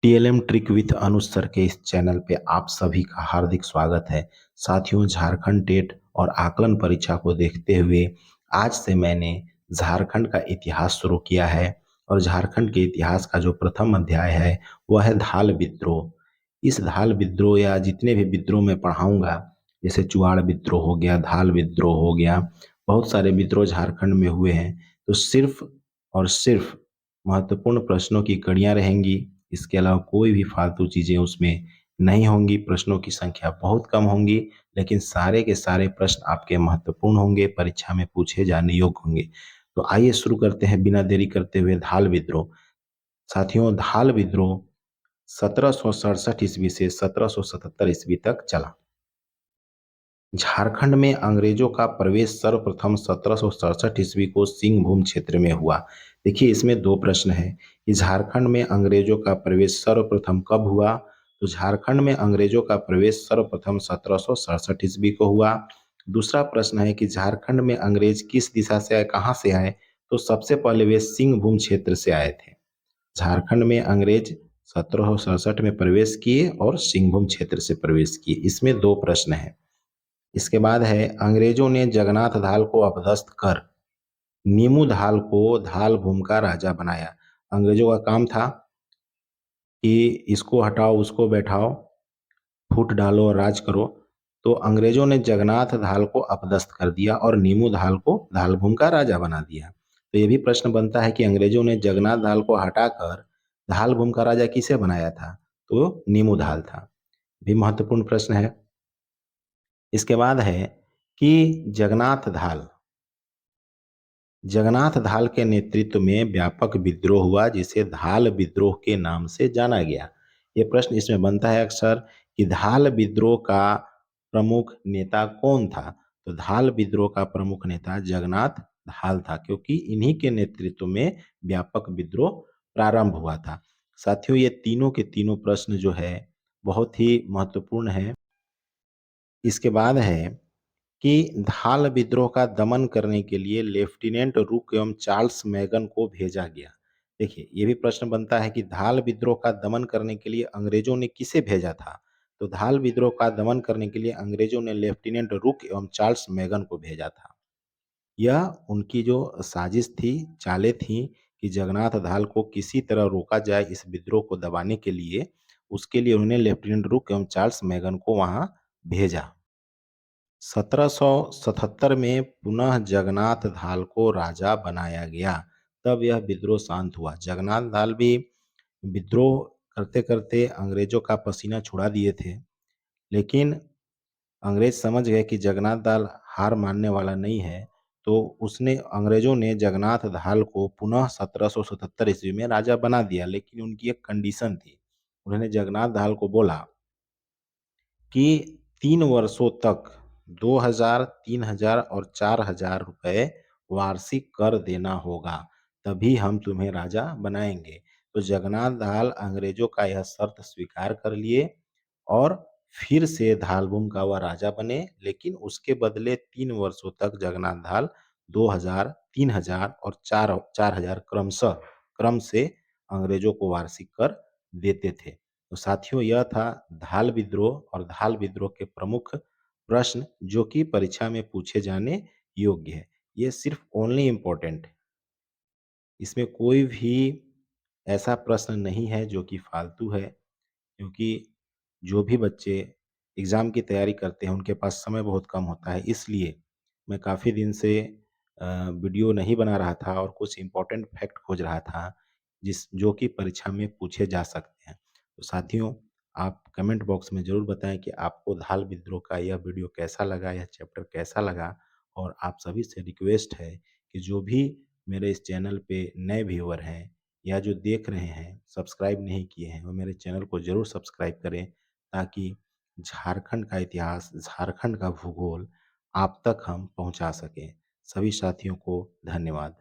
TLM trick with Anuj sir के इस channel पे आप सभी का हार्दिक स्वागत है। साथियों, झारखंड टेट और आकलन परीक्षा को देखते हुए आज से मैंने झारखंड का इतिहास शुरू किया है और झारखंड के इतिहास का जो प्रथम अध्याय है वह है धाल विद्रोह। इस धाल विद्रोह या जितने भी विद्रोह मैं पढ़ाऊंगा, जैसे चुआड़ विद्रोह हो गया, धाल विद्रोह हो गया, बहुत सारे विद्रोह झारखंड में हुए हैं। तो सिर्फ और सिर्फ महत्वपूर्ण प्रश्नों की कड़ियाँ रहेंगी। इसके अलावा कोई भी फालतू चीज़ें उसमें नहीं होंगी। प्रश्नों की संख्या बहुत कम होंगी, लेकिन सारे के सारे प्रश्न आपके महत्वपूर्ण होंगे, परीक्षा में पूछे जाने योग्य होंगे। तो आइए शुरू करते हैं बिना देरी करते हुए धाल विद्रोह। साथियों, धाल विद्रोह 1767 ईस्वी से 1777 ईस्वी तक चला। झारखंड में अंग्रेजों का प्रवेश सर्वप्रथम 1767 ईस्वी को सिंहभूम क्षेत्र में हुआ। देखिए, इसमें दो प्रश्न है कि झारखंड में अंग्रेजों का प्रवेश सर्वप्रथम कब हुआ। तो झारखंड में अंग्रेजों का प्रवेश सर्वप्रथम 1767 ईस्वी को हुआ। दूसरा प्रश्न है कि झारखंड में अंग्रेज किस दिशा से आए, कहाँ से आए। तो सबसे पहले वे सिंहभूम क्षेत्र से आए थे। झारखंड में अंग्रेज 1767 में प्रवेश किए और सिंहभूम क्षेत्र से प्रवेश किए। इसमें दो प्रश्न है। इसके बाद है, अंग्रेजों ने जगन्नाथ धाल को अपदस्थ कर नीमू धाल को धाल भूम का राजा बनाया। अंग्रेजों का काम था कि इसको हटाओ, उसको बैठाओ, फूट डालो और राज करो। तो अंग्रेजों ने जगन्नाथ धाल को अपदस्थ कर दिया और नीमू धाल को धाल भूम का राजा बना दिया। तो ये भी प्रश्न बनता है कि अंग्रेजों ने जगन्नाथ धाल को हटाकर धाल भूम का राजा किसे बनाया था। तो नीमू धाल था। भी महत्वपूर्ण प्रश्न है। इसके बाद है कि जगन्नाथ धाल के नेतृत्व में व्यापक विद्रोह हुआ जिसे धाल विद्रोह के नाम से जाना गया। ये प्रश्न इसमें बनता है अक्सर कि धाल विद्रोह का प्रमुख नेता कौन था। तो धाल विद्रोह का प्रमुख नेता जगन्नाथ धाल था, क्योंकि इन्हीं के नेतृत्व में व्यापक विद्रोह प्रारंभ हुआ था। साथियों, ये तीनों के तीनों प्रश्न जो है बहुत ही महत्वपूर्ण है। इसके बाद है कि धाल विद्रोह का दमन करने के लिए लेफ्टिनेंट रूक एवं चार्ल्स मैगन को भेजा गया। देखिए, ये भी प्रश्न बनता है कि धाल विद्रोह का दमन करने के लिए अंग्रेजों ने किसे भेजा था। तो धाल विद्रोह का दमन करने के लिए अंग्रेजों ने लेफ्टिनेंट रूक एवं चार्ल्स मैगन को भेजा था। यह उनकी जो साजिश थी, चालें थी कि जगन्नाथ धाल को किसी तरह रोका जाए इस विद्रोह को दबाने के लिए। उसके लिए उन्होंने लेफ्टिनेंट रूक एवं चार्ल्स मैगन को वहां भेजा। 1777 में पुनः जगन्नाथ धाल को राजा बनाया गया। तब यह विद्रोह शांत हुआ। जगन्नाथ धाल भी विद्रोह करते करते अंग्रेजों का पसीना छुड़ा दिए थे, लेकिन अंग्रेज समझ गए कि जगन्नाथ धाल हार मानने वाला नहीं है। तो उसने अंग्रेजों ने जगन्नाथ धाल को पुनः 1777 ईस्वी में राजा बना दिया, लेकिन उनकी एक कंडीशन थी। उन्होंने जगन्नाथ धाल को बोला कि 3 वर्षों तक 2000, 3000 और 4000 रुपए वार्षिक कर देना होगा, तभी हम तुम्हें राजा बनाएंगे। तो जगन्नाथ धाल अंग्रेजों का यह शर्त स्वीकार कर लिए और फिर से धालभूम का वह राजा बने, लेकिन उसके बदले 3 वर्षों तक जगन्नाथ धाल 2000, 3000 और 4000 क्रम से अंग्रेजों को वार्षिक कर देते थे। तो साथियों, यह था धाल विद्रोह और धाल विद्रोह के प्रमुख प्रश्न जो कि परीक्षा में पूछे जाने योग्य है। ये सिर्फ ओनली इम्पोर्टेंट है। इसमें कोई भी ऐसा प्रश्न नहीं है जो कि फालतू है, क्योंकि जो भी बच्चे एग्ज़ाम की तैयारी करते हैं उनके पास समय बहुत कम होता है। इसलिए मैं काफ़ी दिन से वीडियो नहीं बना रहा था और कुछ इम्पोर्टेंट फैक्ट खोज रहा था जो कि परीक्षा में पूछे जा सकते हैं। तो साथियों, आप कमेंट बॉक्स में ज़रूर बताएं कि आपको धाल विद्रोह का यह वीडियो कैसा लगा, यह चैप्टर कैसा लगा। और आप सभी से रिक्वेस्ट है कि जो भी मेरे इस चैनल पे नए व्यूअर हैं या जो देख रहे हैं, सब्सक्राइब नहीं किए हैं, वो मेरे चैनल को ज़रूर सब्सक्राइब करें, ताकि झारखंड का इतिहास, झारखंड का भूगोल आप तक हम पहुंचा सकें। सभी साथियों को धन्यवाद।